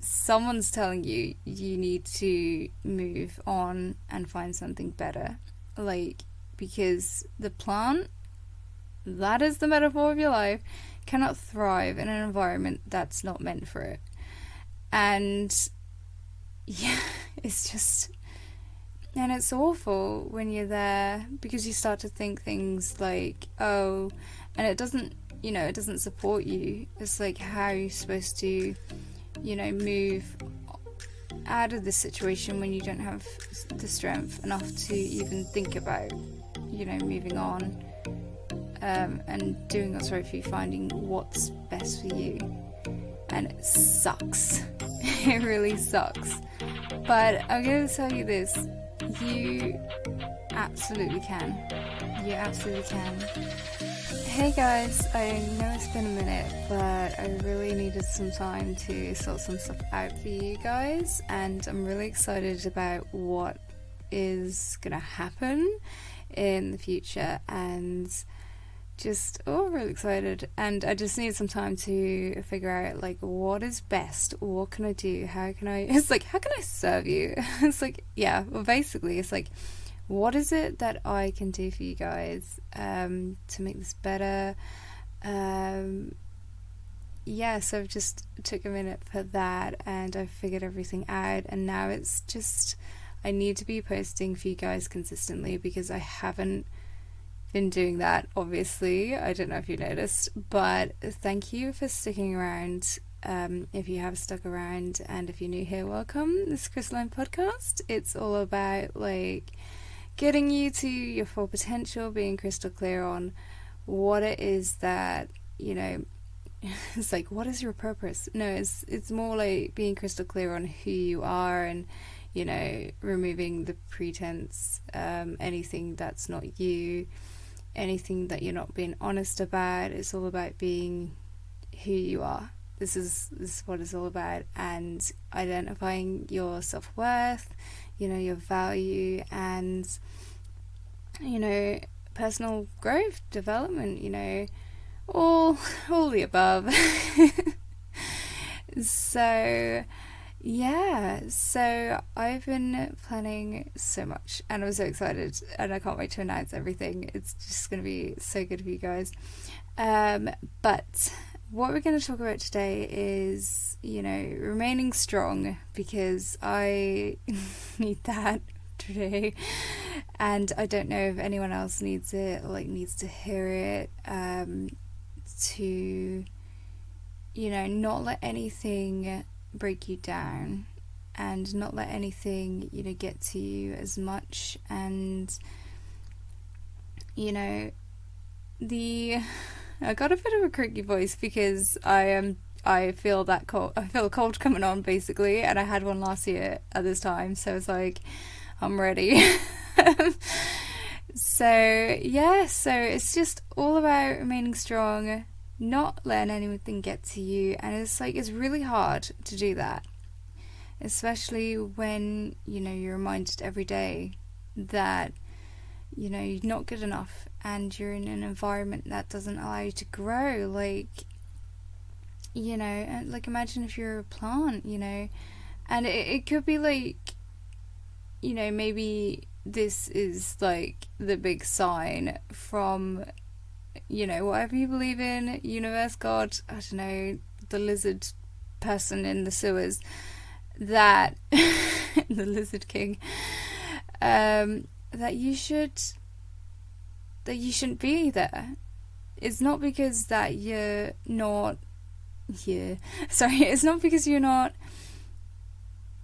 someone's telling you you need to move on and find something better. Like, because the plant, that is the metaphor of your life, cannot thrive in an environment that's not meant for it. And yeah, it's just, and it's awful when you're there because you start to think things like, oh, and it doesn't, it doesn't support you. It's like, how are you supposed to, move out of this situation when you don't have the strength enough to even think about, moving on, and doing what's right for you, finding what's best for you. And it sucks. It really sucks. But I'm going to tell you this. You absolutely can. You absolutely can. Hey guys, I know it's been a minute, but I really needed some time to sort some stuff out for you guys, and I'm really excited about what is going to happen in the future, and just really excited. And I just need some time to figure out like what is best, what can I do, how can I serve you? It's like, yeah, well, basically it's like, what is it that I can do for you guys to make this better? So I've just took a minute for that, and I figured everything out, and now it's just, I need to be posting for you guys consistently because I haven't been doing that, obviously. I don't know if you noticed, but thank you for sticking around. If you have stuck around, and if you're new here, welcome. This Crystalline Podcast. It's all about like getting you to your full potential, being crystal clear on what it is that, it's like, what is your purpose? No, it's more like being crystal clear on who you are, and removing the pretense, anything that's not you, anything that you're not being honest about. It's all about being who you are. This is what it's all about, and identifying your self-worth, your value, and personal growth, development, all the above. So I've been planning so much, and I'm so excited, and I can't wait to announce everything. It's just going to be so good for you guys. But what we're going to talk about today is, remaining strong, because I need that today, and I don't know if anyone else needs it, or like needs to hear it, to, not let anything break you down, and not let anything get to you as much. And I got a bit of a croaky voice because I feel that cold. I feel a cold coming on, basically, and I had one last year at this time, so it's like, I'm ready. So it's just all about remaining strong, not letting anything get to you. And it's like, it's really hard to do that, especially when you're reminded every day that you're not good enough, and you're in an environment that doesn't allow you to grow. Like, and like, imagine if you're a plant, and it could be like, maybe this is like the big sign from whatever you believe in, universe, God, I don't know, the lizard person in the sewers, that the lizard king, that you shouldn't be there. It's not because that you're not here. Sorry, it's not because you're not,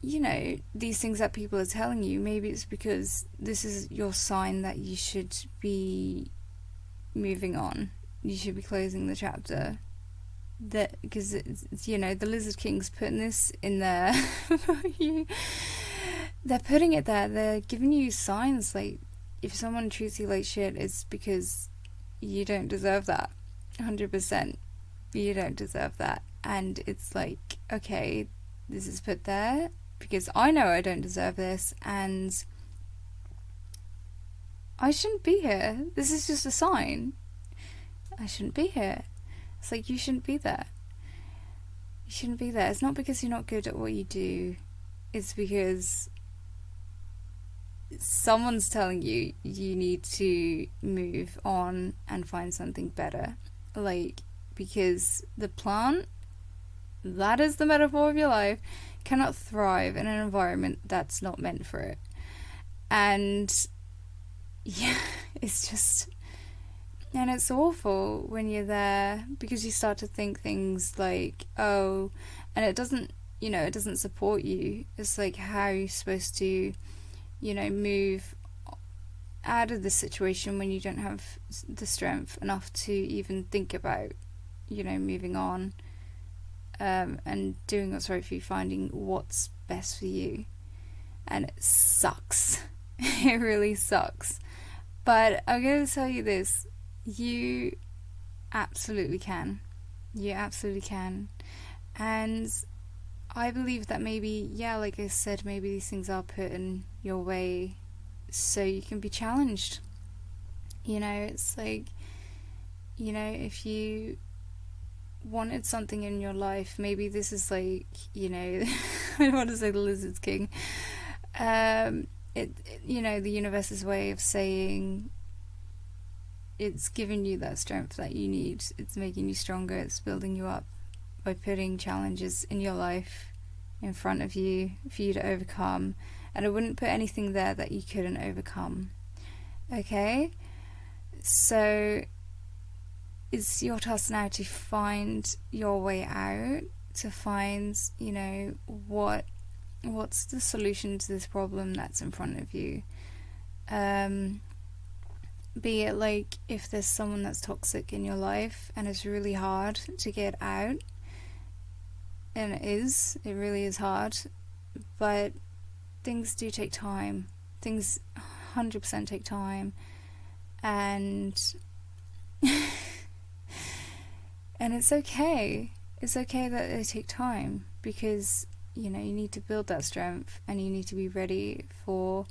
these things that people are telling you. Maybe it's because this is your sign that you should be moving on. You should be closing the chapter. That because it's, the Lizard King's putting this in there for you. They're putting it there. They're giving you signs. Like, if someone treats you like shit, it's because you don't deserve that. 100%. You don't deserve that. And it's like, okay, this is put there because I know I don't deserve this, and I shouldn't be here. This is just a sign. I shouldn't be here. It's like, you shouldn't be there. You shouldn't be there. It's not because you're not good at what you do. It's because someone's telling you you need to move on and find something better. Like, because the plant, that is the metaphor of your life, cannot thrive in an environment that's not meant for it. And yeah, it's just, and it's awful when you're there because you start to think things like, oh, and it doesn't, it doesn't support you. It's like, how are you supposed to, move out of the situation when you don't have the strength enough to even think about, moving on, and doing what's right for you, finding what's best for you. And it sucks. It really sucks. But I'm going to tell you this. You absolutely can. You absolutely can. And I believe that maybe, like I said, maybe these things are put in your way so you can be challenged. It's like, if you wanted something in your life, maybe this is like, I don't want to say the Lizard's King. The universe's way of saying it's giving you that strength that you need. It's making you stronger. It's building you up by putting challenges in your life in front of you for you to overcome. And I wouldn't put anything there that you couldn't overcome. Okay? So it's your task now to find your way out, to find, what's the solution to this problem that's in front of you. Be it like if there's someone that's toxic in your life and it's really hard to get out, and it really is hard, but things do take time. Things 100% take time, and and it's okay. It's okay that they take time because you need to build that strength and you need to be ready for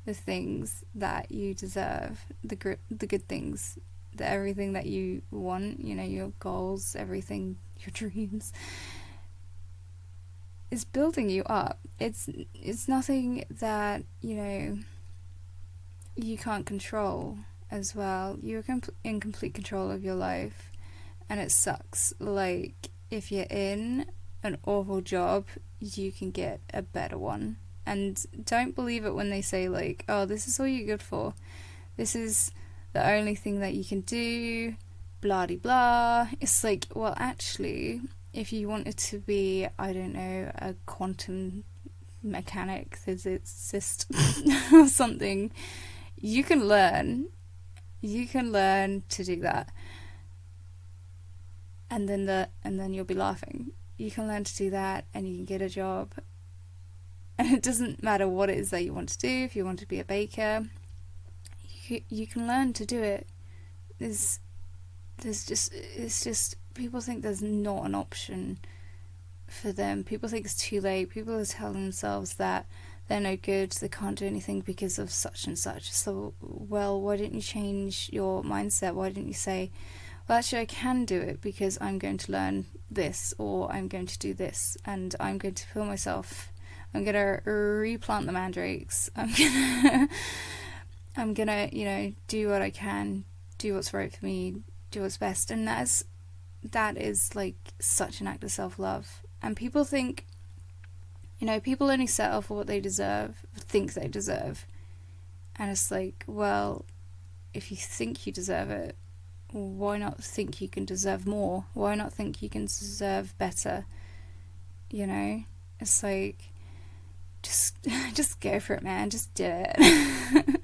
the things that you deserve, the good things, everything that you want, your goals, everything, your dreams. Is building you up. It's nothing that you can't control as well. You're in complete control of your life, and it sucks. Like, if you're in an awful job, you can get a better one. And don't believe it when they say like, oh, this is all you're good for, this is the only thing that you can do, blah de blah. It's like, well, actually, if you wanted to be, I don't know, a quantum mechanic, physicist or something, you can learn to do that, and then you'll be laughing. You can learn to do that and you can get a job, and it doesn't matter what it is that you want to do. If you want to be a baker, you can learn to do it. It's just people think there's not an option for them. People think it's too late. People are telling themselves that they're no good, they can't do anything because of such and such. So, well, why didn't you change your mindset? Why didn't you say, well, actually I can do it because I'm going to learn this, or I'm going to do this, and I'm going to feel myself, I'm going to replant the mandrakes, I'm gonna do what I can, do what's right for me, do what's best. And that is like such an act of self-love. And people think, people only settle for what they think they deserve. And it's like, well, if you think you deserve it, why not think you can deserve more? Why not think you can deserve better? It's like, just go for it, man. Just do it.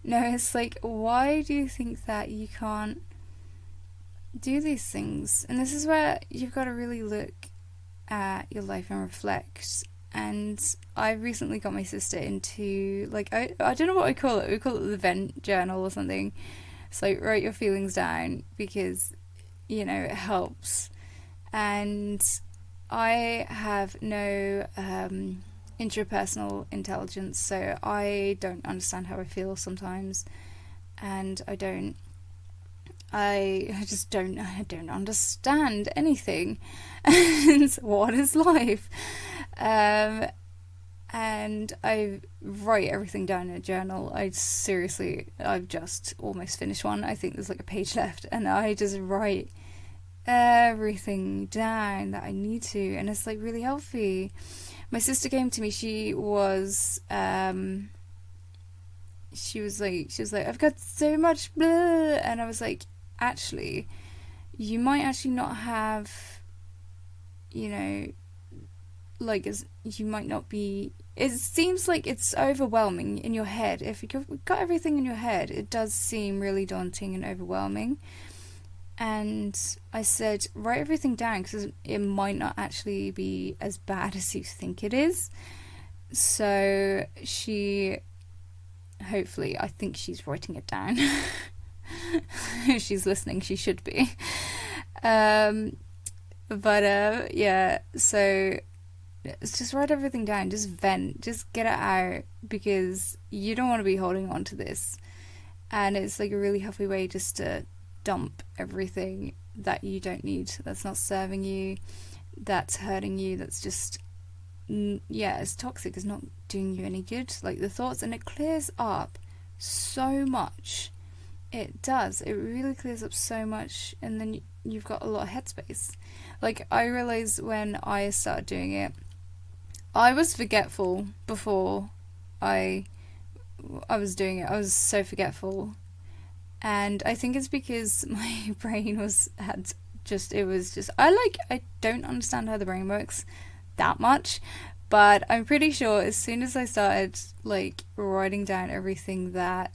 No, it's like, why do you think that you can't do these things? And this is where you've got to really look at your life and reflect. And I recently got my sister into, like, I don't know what I call it. We call it the vent journal or something. So write your feelings down because, it helps. And I have no intrapersonal intelligence, so I don't understand how I feel sometimes, and I I just I don't understand anything. And what is life? And I write everything down in a journal. I've just almost finished one. I think there's like a page left, and I just write everything down that I need to, and it's like really healthy. My sister came to me. She was like, I've got so much blah, and I was like, actually, you might actually not have, you know, like, as you might not be. It seems like it's overwhelming in your head. If you've got everything in your head, it does seem really daunting and overwhelming. And I said, write everything down, because it might not actually be as bad as you think it is. So hopefully, I think she's writing it down. If she's listening, she should be. Yeah, so just write everything down, just vent, just get it out, because you don't want to be holding on to this. And it's like a really healthy way just to dump everything that you don't need, that's not serving you, that's hurting you, that's just, it's toxic, it's not doing you any good, like the thoughts. And it clears up so much. It does. It really clears up so much, and then you've got a lot of headspace. Like, I realised when I started doing it, I was forgetful before I was doing it. I was so forgetful, and I think it's because my brain I don't understand how the brain works that much, but I'm pretty sure as soon as I started like writing down everything that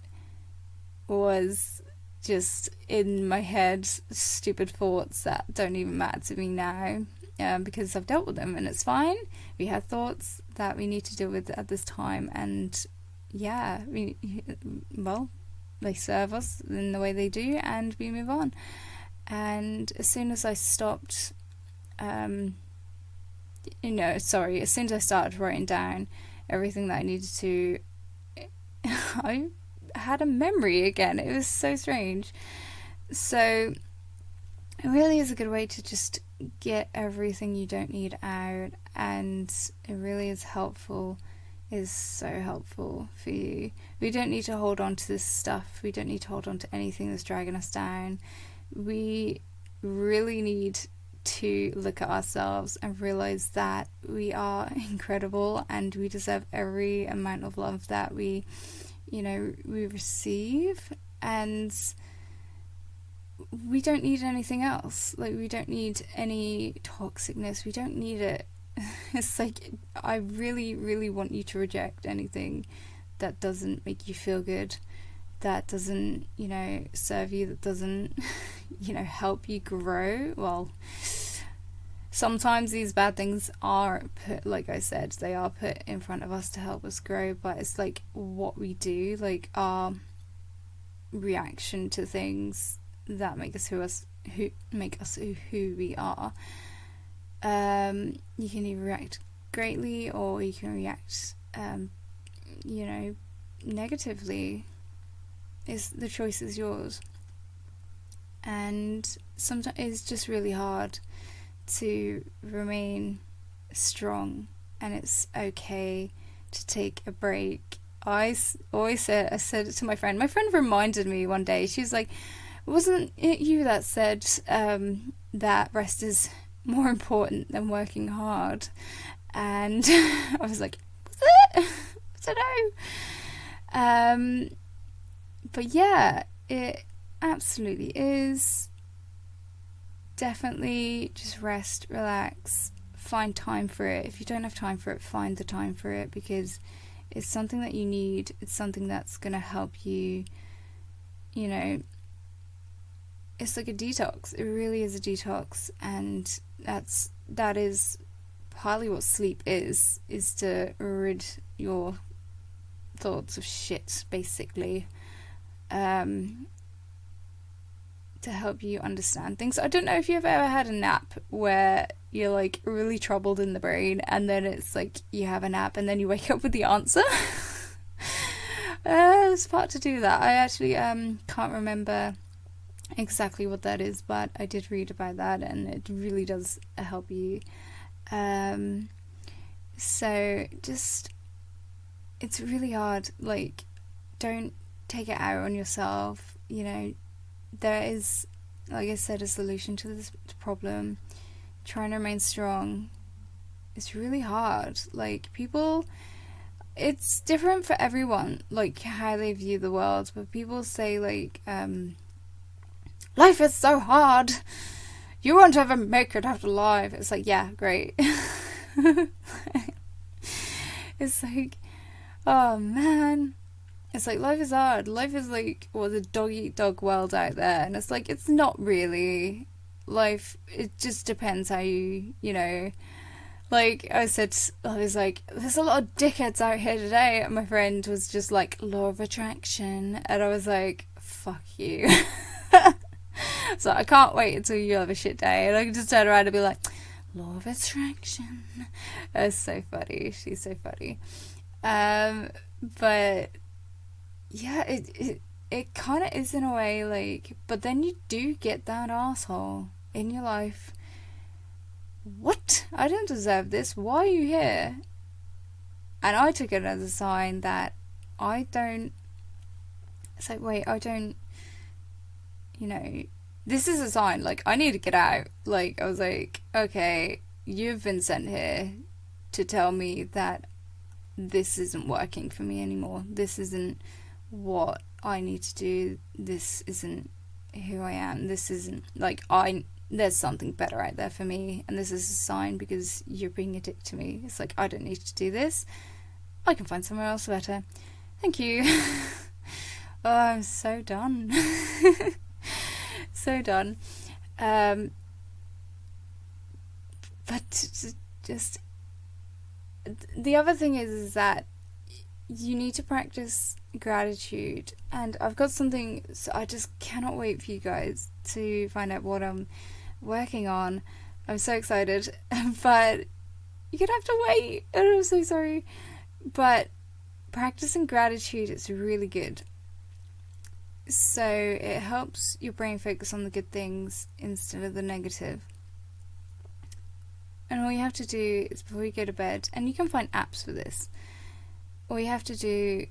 was just in my head, stupid thoughts that don't even matter to me now, because I've dealt with them and it's fine. We had thoughts that we need to deal with at this time, and they serve us in the way they do, and we move on. And as soon as I stopped, as soon as I started writing down everything that I needed to, I had a memory again. It was so strange. So it really is a good way to just get everything you don't need out, and it really is helpful. Is so helpful for you. We don't need to hold on to this stuff. We don't need to hold on to anything that's dragging us down. We really need to look at ourselves and realize that we are incredible, and we deserve every amount of love that we receive, and we don't need anything else. Like, we don't need any toxicness. We don't need it. It's like, I really, really want you to reject anything that doesn't make you feel good, that doesn't, serve you, that doesn't, help you grow. Well, sometimes these bad things are put, like I said, they are put in front of us to help us grow, but it's like what we do, like our reaction to things that make us who we are. You can either react greatly, or you can react, negatively. The choice is yours. And sometimes it's just really hard to remain strong, and it's okay to take a break. I said it to my friend. My friend reminded me one day. She was like, "Wasn't it you that said that rest is more important than working hard?" And I was like, "Was it? I don't know." But yeah, it absolutely is. Definitely just rest, relax, find time for it. If you don't have time for it, find the time for it, because it's something that you need. It's something that's going to help you, it's like a detox. It really is a detox, and that is partly what sleep is to rid your thoughts of shit, basically. To help you understand things. I don't know if you've ever had a nap where you're like really troubled in the brain, and then it's like you have a nap and then you wake up with the answer. It's hard to do that. I actually can't remember exactly what that is, but I did read about that, and it really does help you. Um, so just, it's really hard. Like, don't take it out on yourself. You know, there is, like I said, a solution to this problem. Trying to remain strong. It's really hard. Like, people, it's different for everyone, like how they view the world. But people say, like, life is so hard. You won't ever make it out alive. It's like, yeah, great. It's like, oh man. It's like, life is hard. Life is like, well, the dog eat dog world out there. And it's like, it's not really. Life, it just depends how you know. Like I said, I was like, there's a lot of dickheads out here today. And my friend was just like, law of attraction. And I was like, fuck you. So I can't wait until you have a shit day. And I can just turn around and be like, law of attraction. It's so funny. She's so funny. But yeah, it kind of is in a way, like, but then you do get that asshole in your life. What? I don't deserve this. Why are you here? And I took it as a sign that I don't. It's like, wait, I don't. You know, this is a sign. Like, I need to get out. Like, I was like, okay, you've been sent here to tell me that this isn't working for me anymore. This isn't what I need to do. This isn't who I am. This isn't, like, there's something better out there for me, and this is a sign because you're being a dick to me. It's like, I don't need to do this. I can find somewhere else better. Thank you. Oh, I'm so done. So done. But just the other thing is that you need to practice gratitude, and I've got something, so I just cannot wait for you guys to find out what I'm working on. I'm so excited, but you're gonna have to wait, and I'm so sorry. But practicing gratitude is really good. So it helps your brain focus on the good things instead of the negative. And all you have to do is, before you go to bed, and you can find apps for this, all you have to do,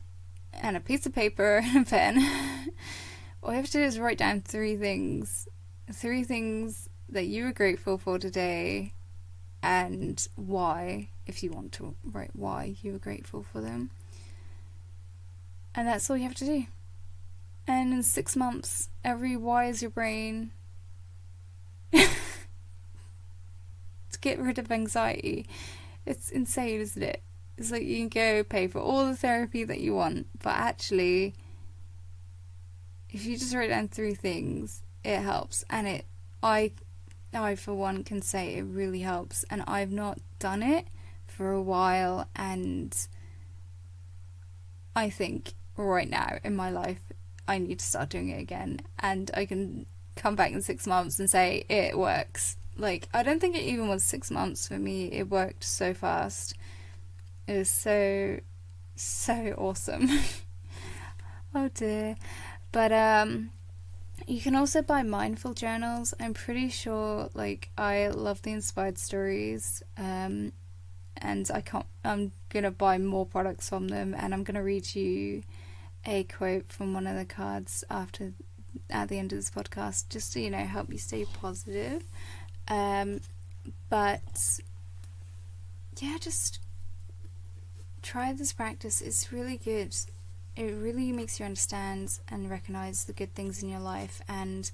and a piece of paper and a pen, all you have to do is write down 3 things. 3 things that you were grateful for today, and why, if you want to write why you were grateful for them. And that's all you have to do. And in 6 months, every wise your brain to get rid of anxiety. It's insane, isn't it? It's like, you can go pay for all the therapy that you want, but actually, if you just write down 3 things, it helps. And I for one can say it really helps. And I've not done it for a while, and I think right now in my life I need to start doing it again, and I can come back in 6 months and say it works. Like, I don't think it even was 6 months for me. It worked so fast. It was so awesome. Oh dear. But you can also buy mindful journals. I'm pretty sure, like, I love the inspired stories, and I'm gonna buy more products from them, and I'm gonna read you a quote from one of the cards at the end of this podcast, just to, help you stay positive. But yeah, just try this practice. It's really good. It really makes you understand and recognize the good things in your life, and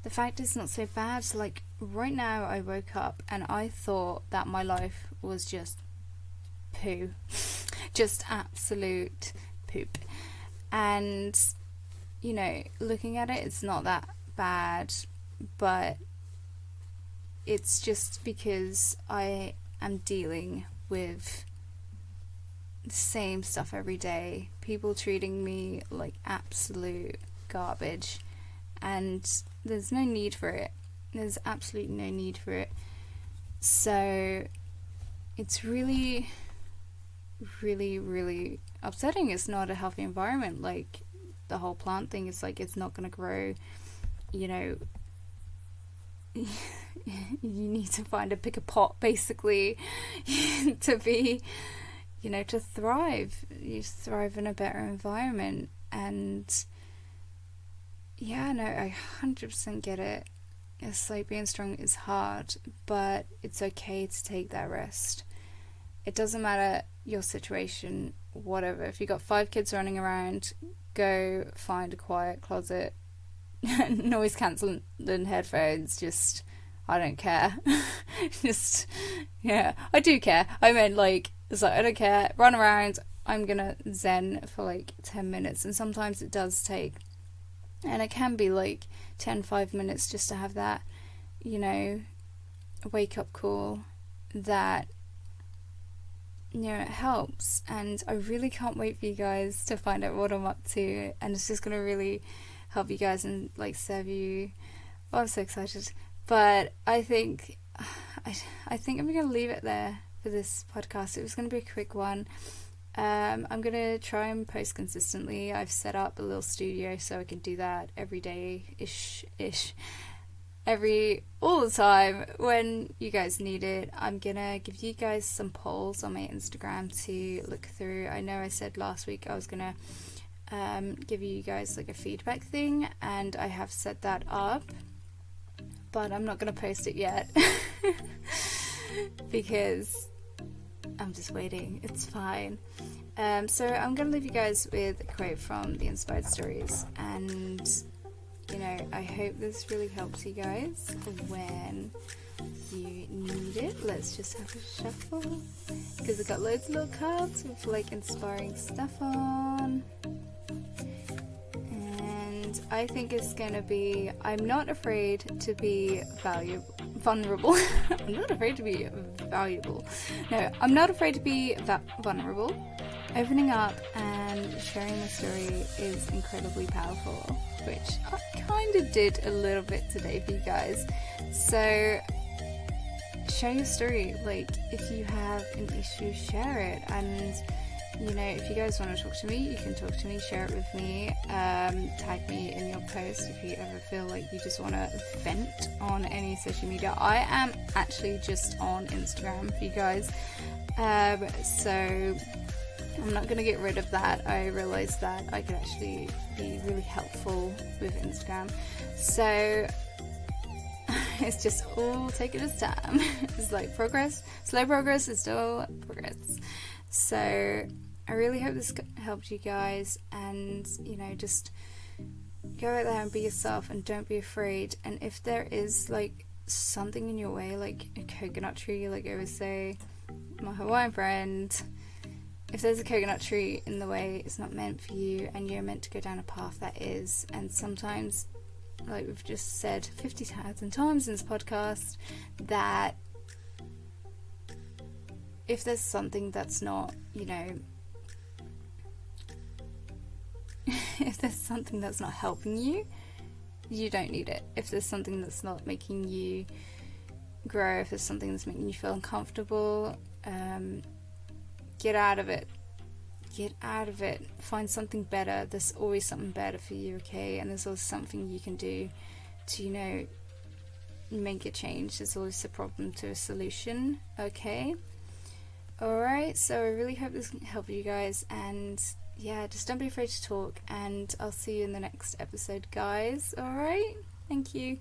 the fact is not so bad. So, like, right now I woke up and I thought that my life was just poo. Just absolute poop. And, looking at it, it's not that bad, but it's just because I am dealing with the same stuff every day. People treating me like absolute garbage, and there's no need for it. There's absolutely no need for it. So it's really, really, really upsetting. It's not a healthy environment. Like, the whole plant thing is like, it's not going to grow you know, you need to find a bigger pot, basically, to be, you know, to thrive. You thrive in a better environment. And yeah, no, I 100% get it. It's like being strong is hard, but it's okay to take that rest. It doesn't matter your situation, whatever. If you've got 5 kids running around, go find a quiet closet, noise cancelling headphones, just, I don't care. Just, yeah, I do care. I meant, like, it's like, I don't care, run around, I'm gonna zen for like 10 minutes. And sometimes it does take, and it can be like 5 minutes just to have that, you know, wake up call that, you know, it helps. And I really can't wait for you guys to find out what I'm up to, and it's just gonna really help you guys and like serve you. Oh, I'm so excited. But I think I'm gonna leave it there for this podcast. It was gonna be a quick one. I'm gonna try and post consistently. I've set up a little studio so I can do that every day ish all the time when you guys need it. I'm gonna give you guys some polls on my Instagram to look through. I know I said last week I was gonna give you guys like a feedback thing, and I have set that up, but I'm not gonna post it yet because I'm just waiting. It's fine. So I'm gonna leave you guys with a quote from the Inspired Stories, and you know, I hope this really helps you guys when you need it. Let's just have a shuffle, because I've got loads of little cards with like inspiring stuff on. And I think it's gonna be, I'm not afraid to be vulnerable. I'm not afraid to be valuable. No, I'm not afraid to be vulnerable. Opening up and sharing my story is incredibly powerful, which I kind of did a little bit today for you guys. So share your story. Like, if you have an issue, share it. And you know, if you guys want to talk to me, you can talk to me, share it with me, tag me in your post if you ever feel like you just want to vent on any social media. I am actually just on Instagram for you guys, so I'm not going to get rid of that. I realised that I could actually be really helpful with Instagram, so it's just all taking its time. It's like progress, slow progress is still progress. So I really hope this helped you guys, and you know, just go out there and be yourself and don't be afraid. And if there is like something in your way, like a coconut tree, like I always say, my Hawaiian friend, if there's a coconut tree in the way, it's not meant for you, and you're meant to go down a path that is. And sometimes, like we've just said 50,000 times in this podcast, that if there's something that's not, you know, if there's something that's not helping you, you don't need it. If there's something that's not making you grow, if there's something that's making you feel uncomfortable, get out of it. Get out of it. Find something better. There's always something better for you, okay? And there's always something you can do to, you know, make a change. There's always a problem to a solution, okay? Alright, so I really hope this can help you guys, and yeah, just don't be afraid to talk, and I'll see you in the next episode, guys. Alright, thank you.